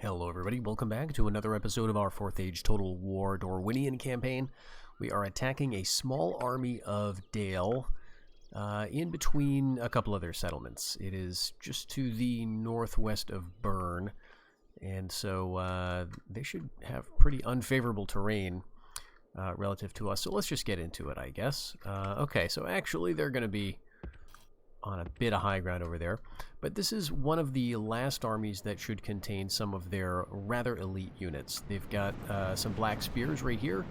Hello everybody, welcome back to another episode of our 4th Age Total War Dorwinion campaign. We are attacking a small army of Dale in between a couple other settlements. It is just to the northwest of Bern, and so they should have pretty unfavorable terrain relative to us. So let's just get into it, I guess. Okay, so actually they're going to be on a bit of high ground over there, but this is one of the last armies that should contain some of their rather elite units. They've got some black spears right here,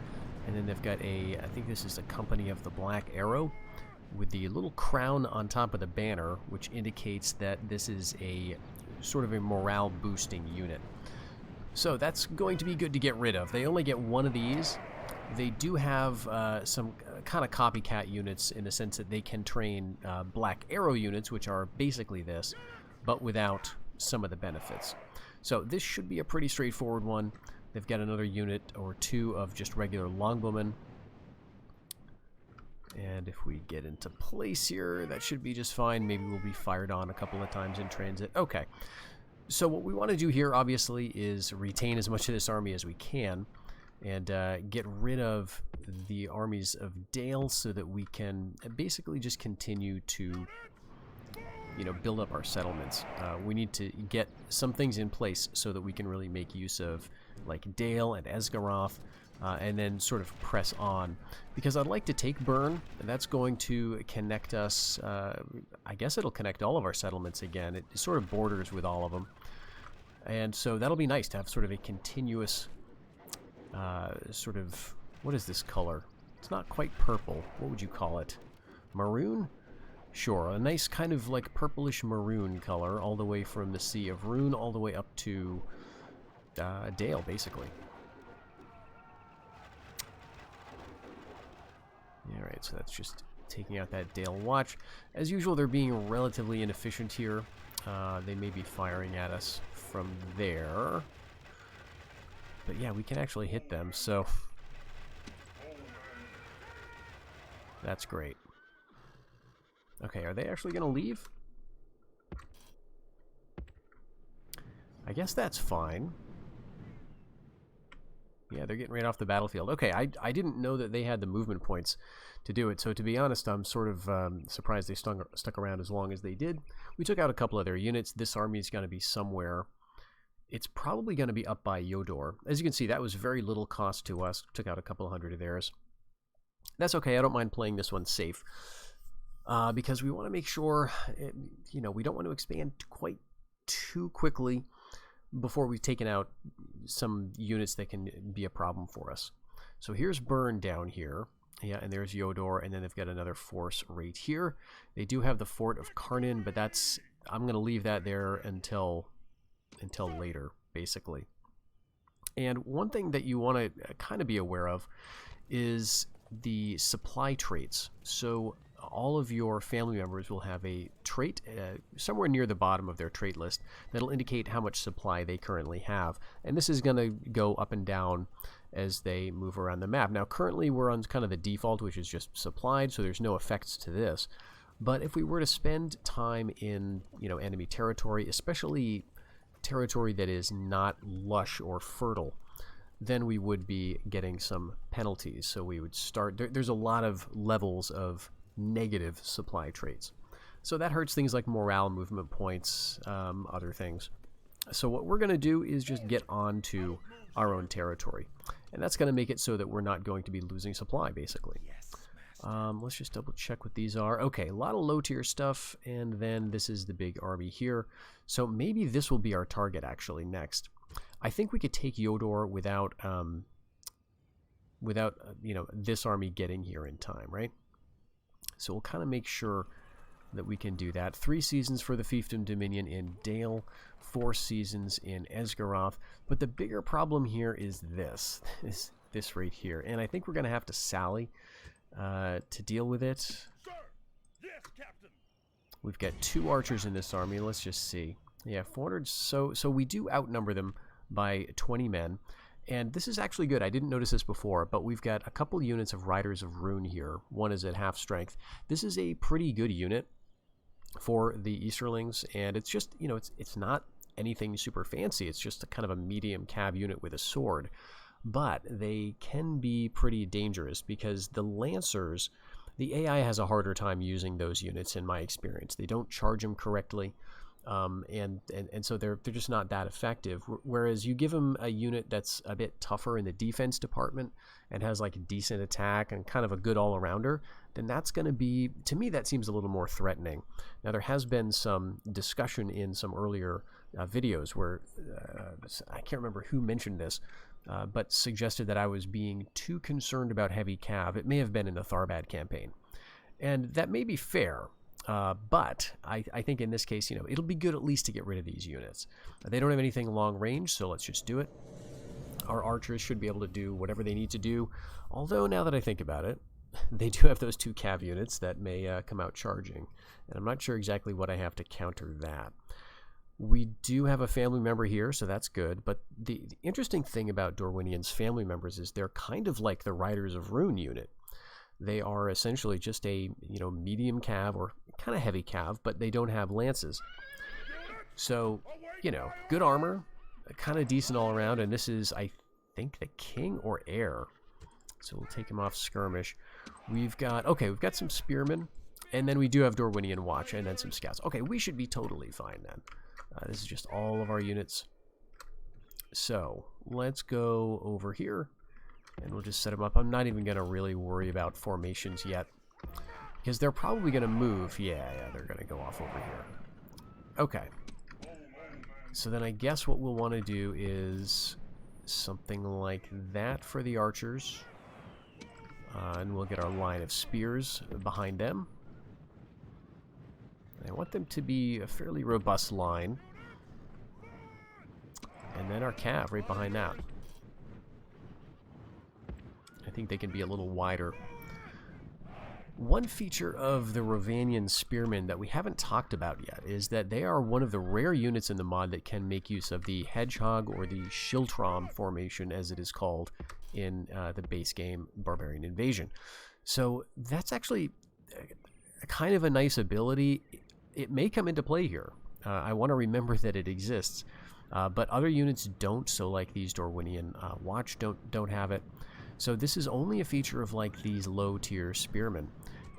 and then they've got I think this is a company of the Black Arrow with the little crown on top of the banner, which indicates that this is a sort of a morale boosting unit. So that's going to be good to get rid of. They only get one of these. They do have some kind of copycat units in the sense that they can train Black Arrow units, which are basically this, but without some of the benefits. So this should be a pretty straightforward one. They've got another unit or two of just regular longbowmen. And if we get into place here, that should be just fine. Maybe we'll be fired on a couple of times in transit. Okay. So what we want to do here, obviously, is retain as much of this army as we can and get rid of the armies of Dale so that we can basically just continue to, build up our settlements. We need to get some things in place so that we can really make use of, like, Dale and Esgaroth, and then sort of press on. Because I'd like to take Bern, and that's going to connect us, I guess it'll connect all of our settlements again. It sort of borders with all of them. And so that'll be nice to have sort of a continuous sort of, what is this color? It's not quite purple. What would you call it? Maroon? Sure, a nice kind of like purplish maroon color all the way from the Sea of Rune all the way up to Dale, basically. Alright, so that's just taking out that Dale watch. As usual, they're being relatively inefficient here. They may be firing at us from there. But yeah, we can actually hit them, so that's great. Okay, are they actually going to leave? I guess that's fine. Yeah, they're getting right off the battlefield. Okay, I didn't know that they had the movement points to do it, so to be honest, I'm sort of surprised they stuck around as long as they did. We took out a couple of their units. This army is going to be somewhere. It's probably going to be up by Yodor. As you can see, that was very little cost to us. Took out a couple of hundred of theirs. That's okay. I don't mind playing this one safe. Because we want to make sure, we don't want to expand quite too quickly before we've taken out some units that can be a problem for us. So here's Bern down here. Yeah, and there's Yodor, and then they've got another force right here. They do have the fort of Karnin, but I'm going to leave that there until later, basically. And one thing that you want to kind of be aware of is the supply traits. So all of your family members will have a trait somewhere near the bottom of their trait list that'll indicate how much supply they currently have. And this is going to go up and down as they move around the map. Now, currently we're on kind of the default, which is just supplied, so there's no effects to this. But if we were to spend time in, enemy territory, especially territory that is not lush or fertile, then we would be getting some penalties. So we would start, there's a lot of levels of negative supply traits. So that hurts things like morale, movement points, other things. So what we're going to do is just get on to our own territory. And that's going to make it so that we're not going to be losing supply, basically. Let's just double check what these are. Okay, a lot of low tier stuff, and then this is the big army here. So maybe this will be our target actually next. I think we could take Yodor without this army getting here in time, right? So we'll kind of make sure that we can do that. 3 seasons for the Fiefdom Dominion in Dale, 4 seasons in Esgaroth. But the bigger problem here is this right here, and I think we're going to have to sally to deal with it. Sir! Yes, Captain. We've got 2 archers in this army. Let's just see. Yeah, 400. So we do outnumber them by 20 men. And this is actually good. I didn't notice this before, but we've got a couple units of Riders of Rune here. One is at half strength. This is a pretty good unit for the Easterlings, and it's just, it's not anything super fancy. It's just a kind of a medium cav unit with a sword. But they can be pretty dangerous because the Lancers, the AI has a harder time using those units in my experience. They don't charge them correctly, and so they're just not that effective. Whereas you give them a unit that's a bit tougher in the defense department and has like a decent attack and kind of a good all-arounder, then that's going to be, to me, that seems a little more threatening. Now, there has been some discussion in some earlier videos where I can't remember who mentioned this, but suggested that I was being too concerned about heavy cav. It may have been in the Tharbad campaign. And that may be fair, but I think in this case, it'll be good at least to get rid of these units. They don't have anything long range, so let's just do it. Our archers should be able to do whatever they need to do, although now that I think about it, they do have those 2 cav units that may come out charging, and I'm not sure exactly what I have to counter that. We do have a family member here, so that's good. But the interesting thing about Dorwinion's family members is they're kind of like the Riders of Rune unit. They are essentially just a medium cav or kind of heavy cav, but they don't have lances. So, good armor, kind of decent all around, and this is, I think, the king or heir. So we'll take him off skirmish. We've got some spearmen, and then we do have Dorwinion watch, and then some scouts. Okay, we should be totally fine then. This is just all of our units. So let's go over here and we'll just set them up. I'm not even going to really worry about formations yet because they're probably going to move. Yeah, they're going to go off over here. Okay. So then I guess what we'll want to do is something like that for the archers. And we'll get our line of spears behind them. I want them to be a fairly robust line. And then our cav right behind that. I think they can be a little wider. One feature of the Rovanian spearmen that we haven't talked about yet is that they are one of the rare units in the mod that can make use of the hedgehog or the Schildtram formation, as it is called in the base game Barbarian Invasion. So that's actually a kind of a nice ability. It may come into play here. I want to remember that it exists, but other units don't. So like these Dorwinion watch don't have it. So this is only a feature of like these low tier spearmen,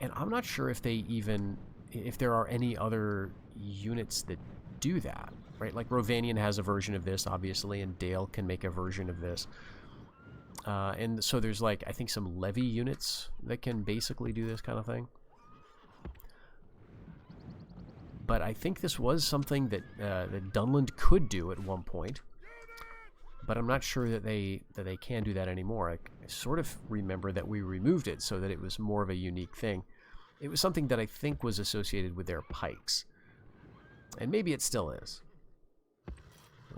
and I'm not sure if there are any other units that do that. Right? Like Rovanion has a version of this, obviously, and Dale can make a version of this. And so there's like I think some levy units that can basically do this kind of thing. But I think this was something that Dunland could do at one point. But I'm not sure that they can do that anymore. I sort of remember that we removed it so that it was more of a unique thing. It was something that I think was associated with their pikes. And maybe it still is.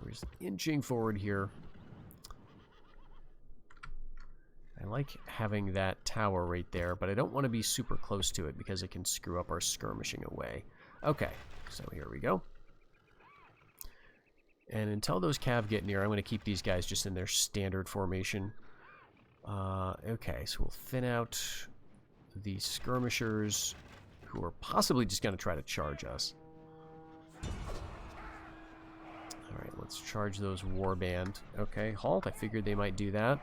We're just inching forward here. I like having that tower right there, but I don't want to be super close to it because it can screw up our skirmishing away. Okay, so here we go. And until those cav get near, I'm going to keep these guys just in their standard formation. Okay, so we'll thin out the skirmishers who are possibly just going to try to charge us. Alright, let's charge those warband. Okay, halt. I figured they might do that.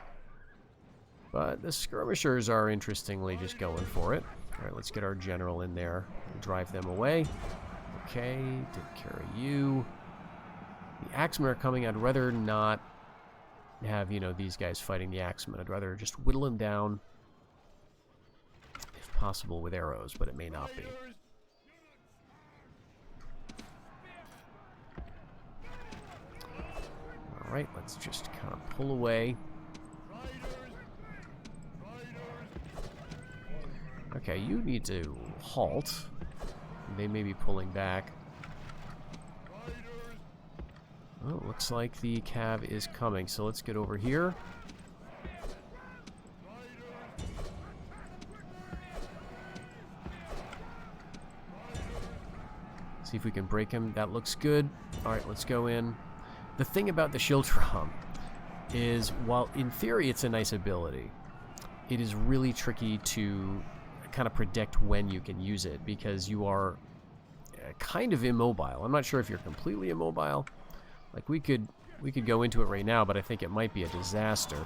But the skirmishers are interestingly just going for it. Alright, let's get our general in there and drive them away. Okay, take care of you. The Axemen are coming. I'd rather not have, these guys fighting the Axemen. I'd rather just whittle them down, if possible, with arrows, but it may not be. Alright, let's just kind of pull away. Okay, you need to halt. They may be pulling back. Oh, looks like the cav is coming, so let's get over here. See if we can break him. That looks good. Alright, let's go in. The thing about the Schildtram is, while in theory it's a nice ability, it is really tricky to kind of predict when you can use it because you are kind of immobile. I'm not sure if you're completely immobile, Like, we could go into it right now, but I think it might be a disaster.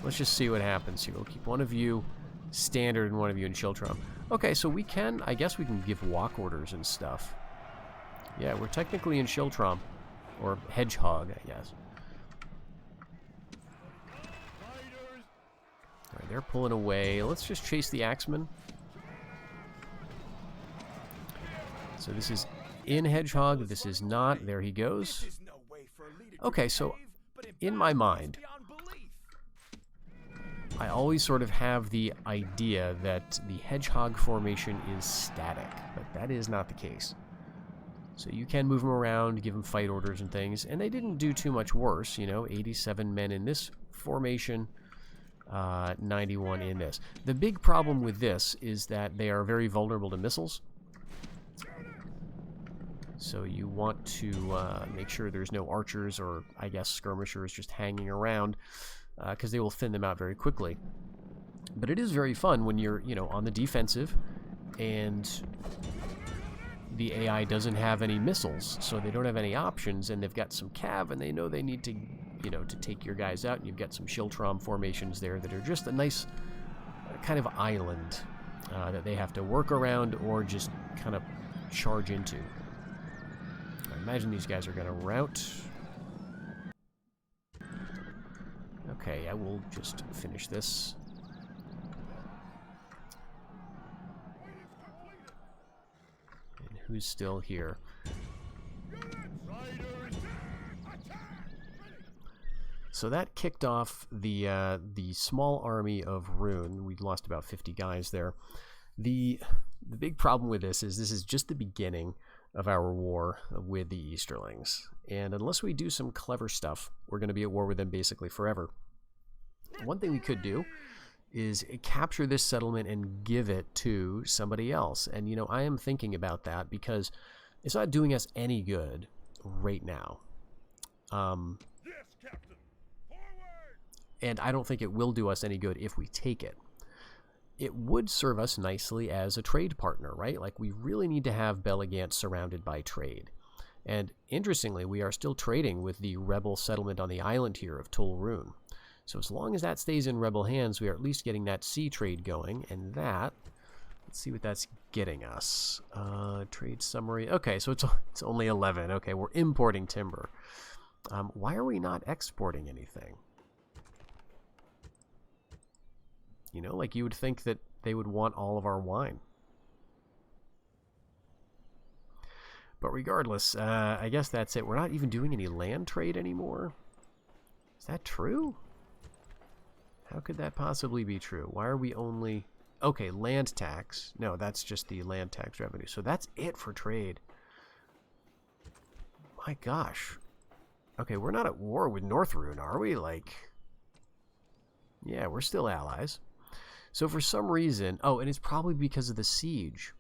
Let's just see what happens here. We'll keep one of you standard and one of you in Shiltrom. Okay, so we can, I guess we can give walk orders and stuff. Yeah, we're technically in Shiltrom. Or Hedgehog, I guess. Alright, they're pulling away. Let's just chase the Axeman. So this is in Hedgehog. This is not. There he goes. Okay, so in my mind, I always sort of have the idea that the Hedgehog formation is static, but that is not the case. So you can move them around, give them fight orders and things, and they didn't do too much worse, you know, 87 men in this formation, 91 in this. The big problem with this is that they are very vulnerable to missiles. So you want to make sure there's no archers or, I guess, skirmishers just hanging around, because they will thin them out very quickly. But it is very fun when you're, you know, on the defensive, and the AI doesn't have any missiles, so they don't have any options, and they've got some cav, and they know they need to, you know, to take your guys out, and you've got some Shiltrom formations there that are just a nice kind of island that they have to work around or just kind of charge into. I imagine these guys are going to rout. Okay, I will just finish this. Who's still here? So that kicked off the small army of Rune. We lost about 50 guys there. The big problem with this is just the beginning of our war with the Easterlings. And unless we do some clever stuff, we're going to be at war with them basically forever. One thing we could do is capture this settlement and give it to somebody else. And, you know, I am thinking about that because it's not doing us any good right now. Yes, Captain. Forward! And I don't think it will do us any good if we take it. It would serve us nicely as a trade partner, right? Like, we really need to have Belligant surrounded by trade. And interestingly, we are still trading with the rebel settlement on the island here of Tolrune. So as long as that stays in rebel hands, we are at least getting that sea trade going, and that, let's see what that's getting us. Trade summary. Okay, so it's only 11. Okay, we're importing timber. Why are we not exporting anything? You know, like, you would think that they would want all of our wine. But regardless, I guess that's it. We're not even doing any land trade anymore. Is that true? How could that possibly be true? Why are we only... Okay, land tax. No, that's just the land tax revenue. So that's it for trade. My gosh. Okay, we're not at war with Northrune, are we? Like... Yeah, we're still allies. So for some reason... Oh, and it's probably because of the siege.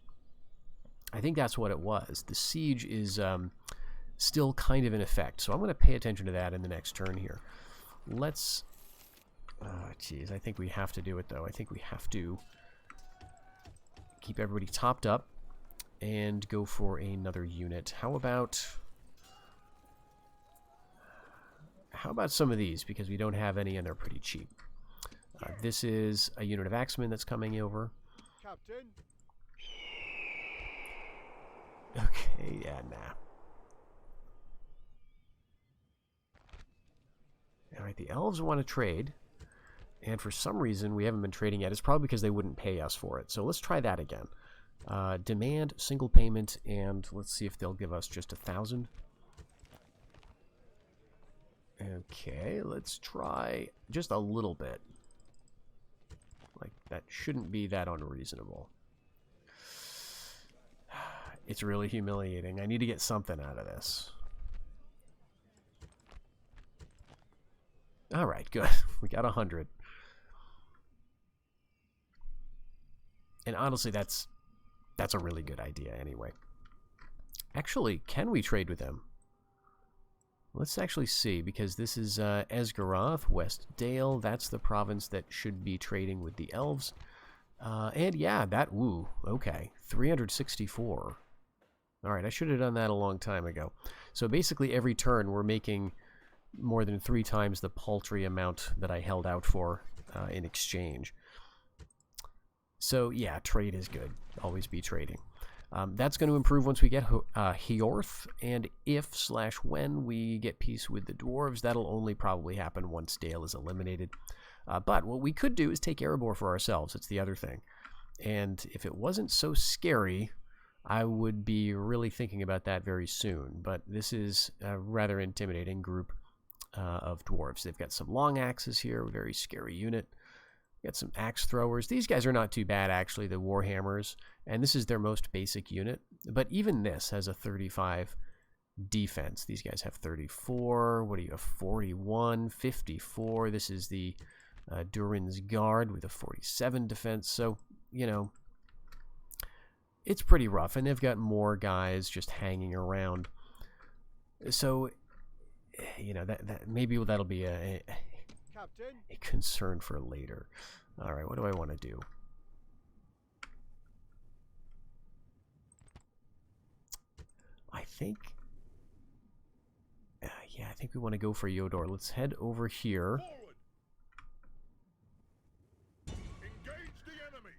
I think that's what it was. The siege is still kind of in effect. So I'm going to pay attention to that in the next turn here. Let's... Jeez, I think we have to do it, though. I think we have to keep everybody topped up and go for another unit. How about some of these? Because we don't have any and they're pretty cheap. This is a unit of Axemen that's coming over. Captain. Okay, yeah, nah. Alright, the elves want to trade. And for some reason, we haven't been trading yet. It's probably because they wouldn't pay us for it. So let's try that again. Demand, single payment, and let's see if they'll give us just 1,000. Okay, let's try just a little bit. Like, that shouldn't be that unreasonable. It's really humiliating. I need to get something out of this. Alright, good. We got 100. And honestly, that's a really good idea anyway. Actually, can we trade with them? Let's actually see, because this is Esgaroth, West Dale. That's the province that should be trading with the elves. And yeah, that, woo, okay. 364. Alright, I should have done that a long time ago. So basically every turn we're making more than 3 times the paltry amount that I held out for in exchange. So yeah, trade is good. Always be trading. That's going to improve once we get Hjorth, and if/when we get peace with the dwarves, that'll only probably happen once Dale is eliminated. But what we could do is take Erebor for ourselves. It's the other thing. And if it wasn't so scary, I would be really thinking about that very soon. But this is a rather intimidating group of dwarves. They've got some long axes here, a very scary unit. Got some axe throwers. These guys are not too bad, actually, the Warhammers. And this is their most basic unit. But even this has a 35 defense. These guys have 34. What do you have? 41, 54. This is the Durin's Guard with a 47 defense. So, you know, it's pretty rough. And they've got more guys just hanging around. So, you know, that maybe that'll be a concern for later. Alright, what do I want to do? I think... yeah, I think we want to go for Yodor. Let's head over here.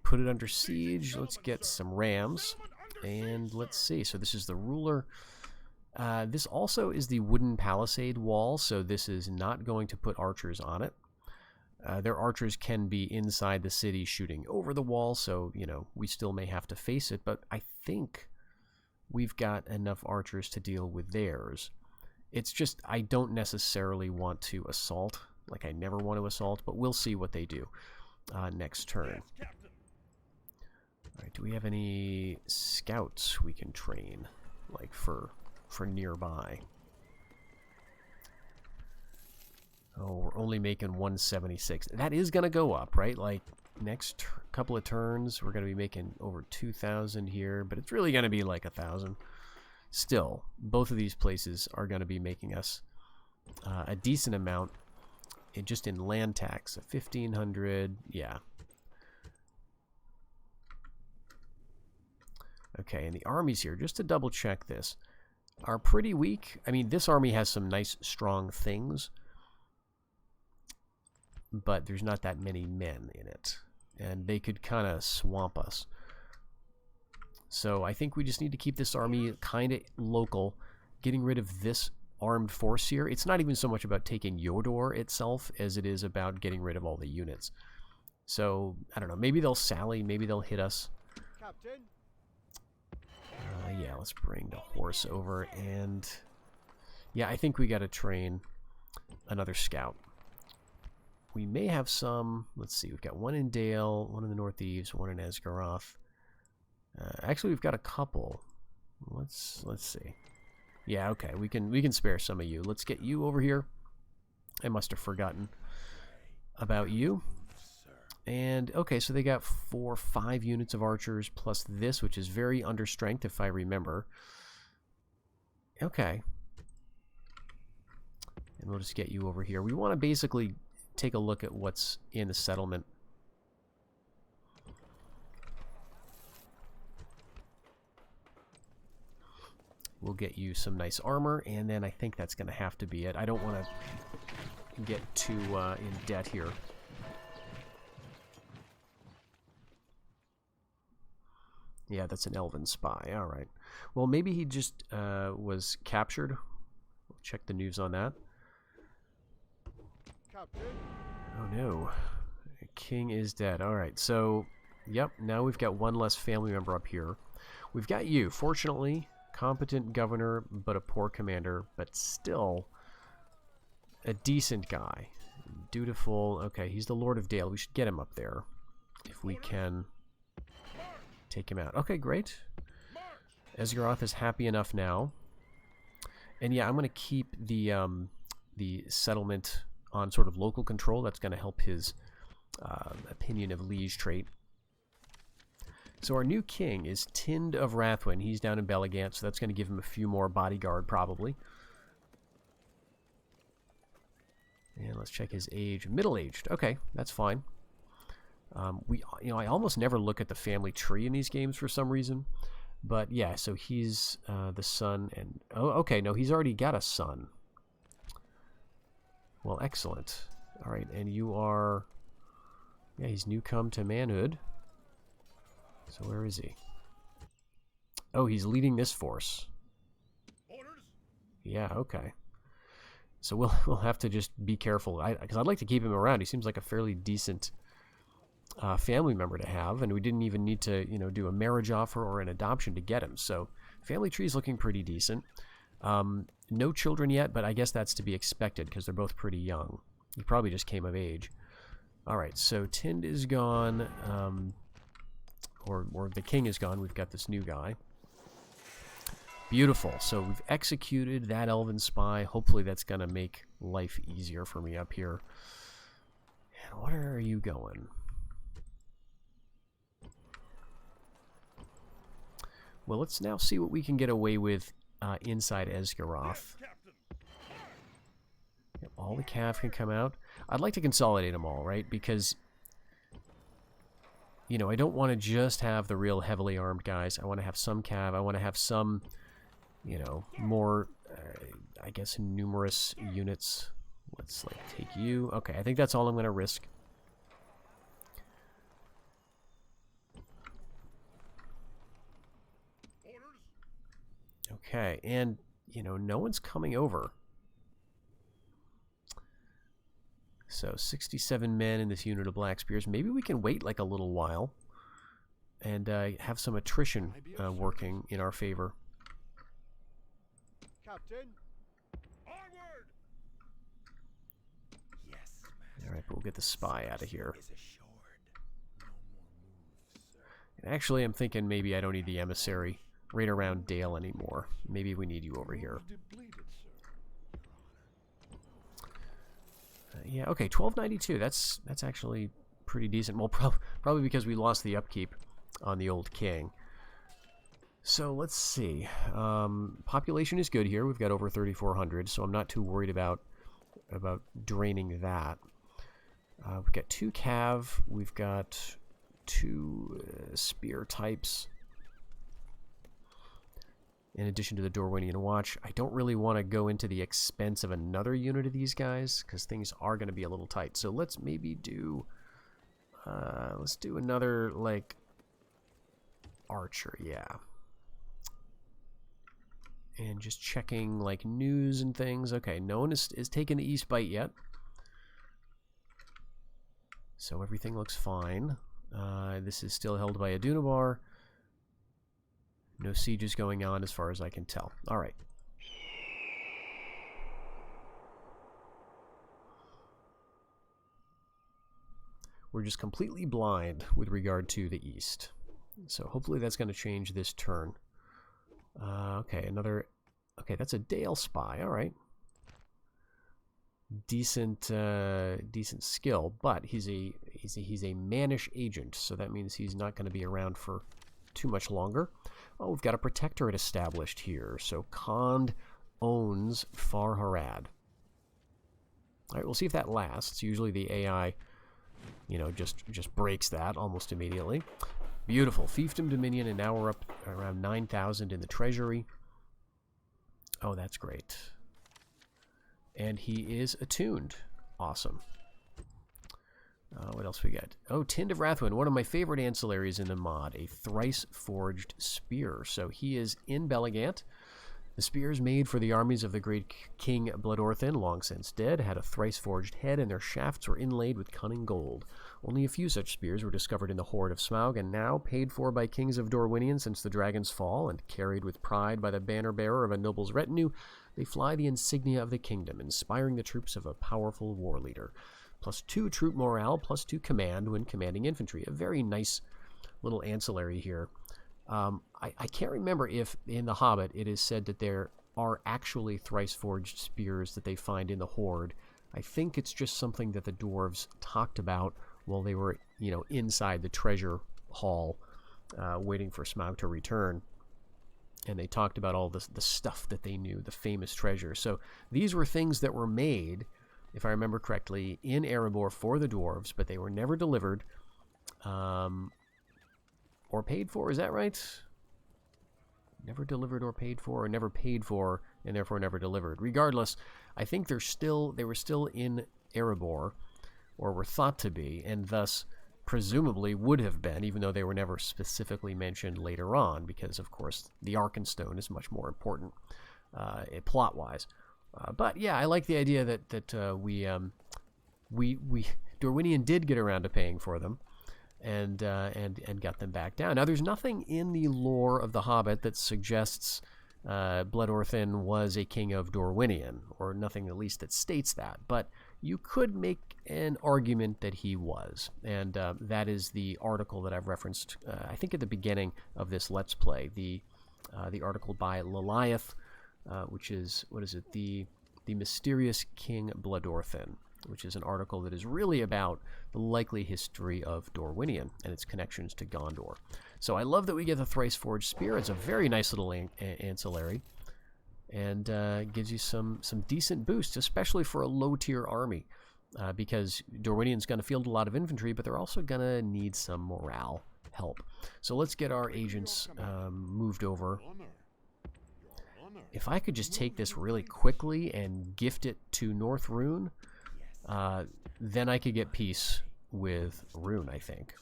Put it under siege. Let's get some rams. And let's see. So this is the ruler. This also is the wooden palisade wall, so this is not going to put archers on it. Their archers can be inside the city shooting over the wall, so, you know, we still may have to face it, but I think we've got enough archers to deal with theirs. It's just, I don't necessarily want to assault, like I never want to assault, but we'll see what they do next turn. Alright, do we have any scouts we can train, like for nearby? Oh, we're only making 176. That is going to go up, right? Like, next couple of turns, we're going to be making over 2,000 here, but it's really going to be like 1,000. Still, both of these places are going to be making us a decent amount just in land tax. 1,500, yeah. Okay, and the armies here, just to double check this, are pretty weak. I mean, this army has some nice, strong things, but there's not that many men in it, and they could kind of swamp us. So I think we just need to keep this army kind of local, getting rid of this armed force here. It's not even so much about taking Yodor itself as it is about getting rid of all the units. So, I don't know, maybe they'll sally, maybe they'll hit us. Captain. Yeah, let's bring the horse over, and yeah, I think we got to train another scout. We may have some, let's see, we've got one in Dale, one in the Northeast, one in Esgaroth. Actually, we've got a couple. Let's see. Yeah, okay, we can spare some of you. Let's get you over here. I must have forgotten about you. And, okay, so they got 5 units of archers plus this, which is very under strength, if I remember. Okay. And we'll just get you over here. We want to basically take a look at what's in the settlement. We'll get you some nice armor, and then I think that's going to have to be it. I don't want to get too in debt here. Yeah, that's an elven spy. All right. Well, maybe he just was captured. We'll check the news on that. Captain. Oh, no. The king is dead. All right. So, yep, now we've got one less family member up here. We've got you. Fortunately, competent governor, but a poor commander, but still a decent guy. Dutiful. Okay, he's the Lord of Dale. We should get him up there if we can take him out. Okay, great. Esgaroth is happy enough now. And yeah, I'm going to keep the settlement on sort of local control. That's going to help his opinion of liege trait. So our new king is Tind of Rathwin. He's down in Belagant, so that's going to give him a few more bodyguard, probably. And let's check his age. Middle-aged. Okay, that's fine. I almost never look at the family tree in these games for some reason. But yeah, so he's the son, and oh, okay, no, he's already got a son. Well, excellent. All right, and you are, yeah, he's new come to manhood. So where is he? Oh, he's leading this force. Orders. Yeah, okay. So we'll have to just be careful, because I'd like to keep him around. He seems like a fairly decent family member to have, and we didn't even need to, you know, do a marriage offer or an adoption to get him. So family tree is looking pretty decent. No children yet, but I guess that's to be expected because they're both pretty young. He probably just came of age. All right, so Tind is gone, or the king is gone. We've got this new guy. Beautiful. So we've executed that elven spy. Hopefully that's going to make life easier for me up here. And where are you going? Well, let's now see what we can get away with inside Esgaroth. Yep, all the cav can come out. I'd like to consolidate them all, right? Because, you know, I don't want to just have the real heavily armed guys. I want to have some cav. I want to have some, you know, more, I guess, numerous units. Let's, like, take you. Okay, I think that's all I'm going to risk. Okay, and, you know, no one's coming over. So, 67 men in this unit of Black Spears. Maybe we can wait, like, a little while and have some attrition working in our favor. Captain. Onward. Yes, master. All right, but we'll get the spy out of here. Is assured. No more moves, sir. And actually, I'm thinking maybe I don't need the emissary right around Dale anymore. Maybe we need you over here. Depleted, sir. Yeah, okay, 1292. That's actually pretty decent. Well, probably because we lost the upkeep on the old king. So let's see. Population is good here. We've got over 3,400, so I'm not too worried about draining that. We've got 2 cav. We've got 2 spear types. In addition to the Dorwinion watch, I don't really want to go into the expense of another unit of these guys because things are going to be a little tight. So let's maybe do, let's do another like archer, yeah. And just checking like news and things. Okay, no one is taking the East Bite yet, so everything looks fine. This is still held by Adunabar. No sieges going on as far as I can tell. All right. We're just completely blind with regard to the east. So hopefully that's going to change this turn. Okay, another... Okay, that's a Dale spy. All right. Decent skill, but he's a mannish agent, so that means he's not going to be around for too much longer. Oh, we've got a protectorate established here. So Khand owns Far Harad. All right, we'll see if that lasts. Usually the AI, you know, just breaks that almost immediately. Beautiful. Fiefdom Dominion, and now we're up around 9,000 in the treasury. Oh, that's great. And he is attuned. Awesome. What else we got? Oh, Tind of Wrathwind, one of my favorite ancillaries in the mod, a thrice-forged spear. So he is in Belagant. The spears made for the armies of the great King Bloodorthin, long since dead, had a thrice-forged head, and their shafts were inlaid with cunning gold. Only a few such spears were discovered in the Horde of Smaug, and now paid for by kings of Dorwinion since the dragon's fall, and carried with pride by the banner-bearer of a noble's retinue, they fly the insignia of the kingdom, inspiring the troops of a powerful war leader. +2 troop morale, +2 command when commanding infantry. A very nice little ancillary here. I can't remember if in The Hobbit it is said that there are actually thrice-forged spears that they find in the Horde. I think it's just something that the dwarves talked about while they were, you know, inside the treasure hall waiting for Smaug to return. And they talked about all the stuff that they knew, the famous treasure. So these were things that were made, if I remember correctly, in Erebor for the dwarves, but they were never delivered or paid for. Is that right? Never delivered or paid for, or never paid for and therefore never delivered. Regardless, I think they were still in Erebor, or were thought to be, and thus presumably would have been, even though they were never specifically mentioned later on, because of course the Arkenstone is much more important plot-wise. But yeah, I like the idea that we Dorwinion did get around to paying for them, and got them back down. Now, there's nothing in the lore of The Hobbit that suggests Bloodorthin was a king of Dorwinion, or nothing at least that states that. But you could make an argument that he was, and that is the article that I've referenced, I think at the beginning of this Let's Play, the article by Liliath, which is, what is it, the Mysterious King Bloodorthin, which is an article that is really about the likely history of Dorwinion and its connections to Gondor. So I love that we get the Thrice Forged Spear. It's a very nice little ancillary, and gives you some decent boosts, especially for a low-tier army, because Dorwinion's going to field a lot of infantry, but they're also going to need some morale help. So let's get our agents moved over. If I could just take this really quickly and gift it to North Rune, then I could get peace with Rune, I think.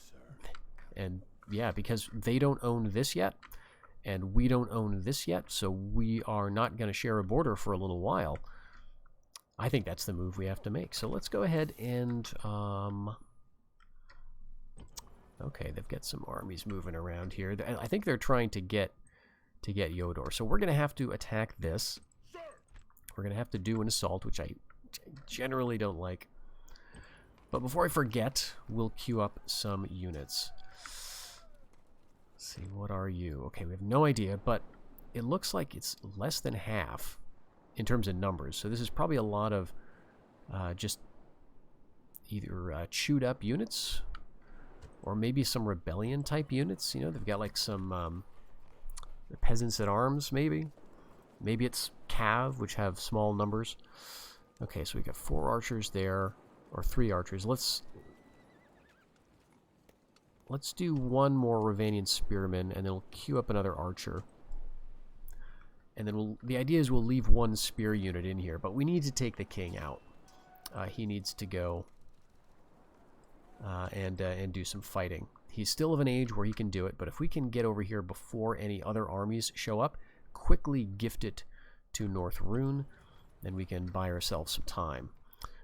And yeah, because they don't own this yet, and we don't own this yet, so we are not going to share a border for a little while. I think that's the move we have to make. So let's go ahead and okay, they've got some armies moving around here. I think they're trying to get Yodor. So we're going to have to attack this. We're going to have to do an assault, which I generally don't like. But before I forget, we'll queue up some units. Let's see, what are you? Okay, we have no idea, but it looks like it's less than half in terms of numbers. So this is probably a lot of just either chewed up units, or maybe some rebellion type units. You know, they've got like some peasants at arms, maybe. Maybe it's Cav, which have small numbers. Okay, so we got 4 archers there, or 3 archers. Let's do 1 more Ravanian spearman, and then we'll queue up another archer. And then the idea is we'll leave 1 spear unit in here, but we need to take the king out. He needs to go and do some fighting. He's still of an age where he can do it, but if we can get over here before any other armies show up, quickly gift it to North Rune, then we can buy ourselves some time.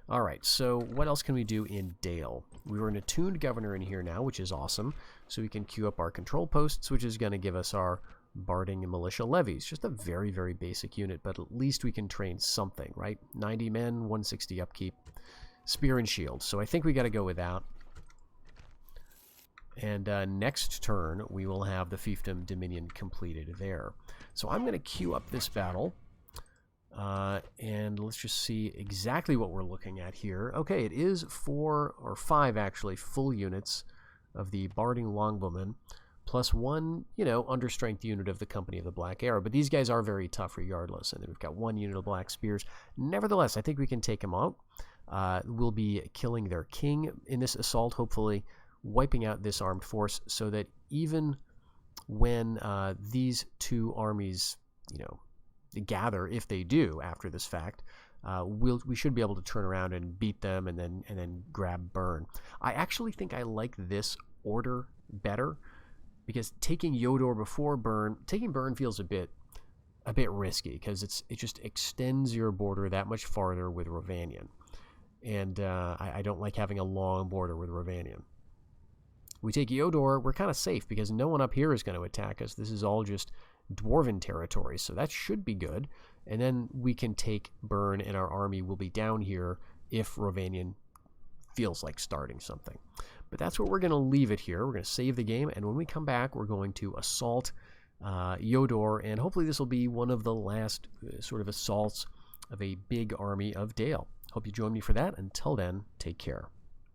Alright, so what else can we do in Dale? We were an attuned governor in here now, which is awesome. So we can queue up our control posts, which is going to give us our barding and militia levies. Just a very, very basic unit, but at least we can train something, right? 90 men, 160 upkeep, spear and shield. So I think we got to go with that. And next turn, we will have the Fiefdom Dominion completed there. So I'm going to queue up this battle. And let's just see exactly what we're looking at here. Okay, it is 4 or 5 actually full units of the Barding Longbowmen, plus 1, understrength unit of the Company of the Black Arrow. But these guys are very tough regardless. And then we've got 1 unit of Black Spears. Nevertheless, I think we can take them out. We'll be killing their king in this assault, hopefully wiping out this armed force, so that even when these 2 armies, gather, if they do after this fact, we should be able to turn around and beat them and then grab Burn. I actually think I like this order better, because taking Yodor before Burn, taking Burn feels a bit risky, because it just extends your border that much farther with Rovanion, and I don't like having a long border with Rovanion. We take Yodor, we're kind of safe, because no one up here is going to attack us. This is all just Dwarven territory, so that should be good. And then we can take Burn, and our army will be down here if Rovanion feels like starting something. But that's what we're going to leave it here. We're going to save the game, and when we come back, we're going to assault Yodor, and hopefully this will be one of the last sort of assaults of a big army of Dale. Hope you join me for that. Until then, take care.